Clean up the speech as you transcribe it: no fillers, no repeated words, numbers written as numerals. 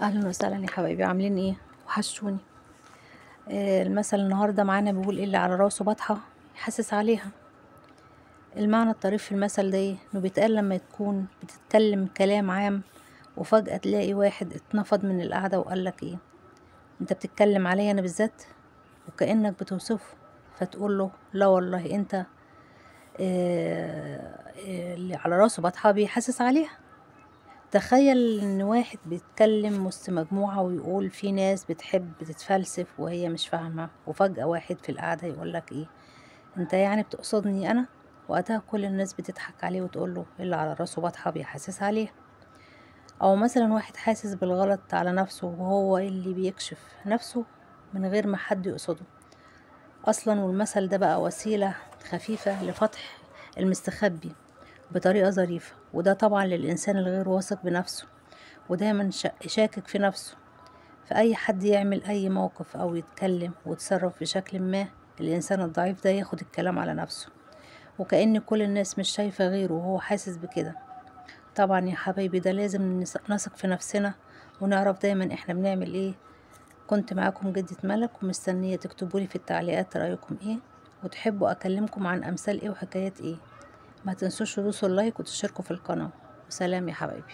اهلا وسهلا يا حبايبي، عاملين ايه؟ وحشتوني. المثل النهارده معانا بيقول ايه: اللي على راسه بطحه يحسس عليها. المعنى الطريف في المثل ده ايه؟ انه بيتقال لما تكون بتتكلم كلام عام وفجأة تلاقي واحد اتنفض من القعدة وقالك ايه: انت بتتكلم عليا انا بالذات؟ وكأنك بتوصفه، فتقول له لا والله انت اللي على راسه بطحه بيحسس عليها. تخيل ان واحد بيتكلم وسط مجموعة ويقول في ناس بتحب تتفلسف وهي مش فاهمة، وفجأة واحد في القعدة يقولك ايه: انت يعني بتقصدني انا؟ وقتها كل الناس بتضحك عليه وتقوله اللي على راسه بطحة بيحسس عليه. او مثلا واحد حاسس بالغلط على نفسه وهو اللي بيكشف نفسه من غير ما حد يقصده اصلا، والمثل ده بقى وسيلة خفيفة لفتح المستخبي بطريقة ظريفة، وده طبعا للإنسان الغير واثق بنفسه ودايما شاكك في نفسه. فأي حد يعمل أي موقف أو يتكلم ويتصرف بشكل ما، الإنسان الضعيف ده ياخد الكلام على نفسه وكأن كل الناس مش شايفة غيره وهو حاسس بكده. طبعا يا حبايبي ده لازم نثق في نفسنا ونعرف دايما احنا بنعمل ايه. كنت معاكم جدة ملك، ومستنية تكتبولي في التعليقات رأيكم ايه، وتحبوا أكلمكم عن أمثال ايه وحكايات ايه. ما تنسوش تدوسوا اللايك وتشتركوا في القناة. وسلام يا حبايبي.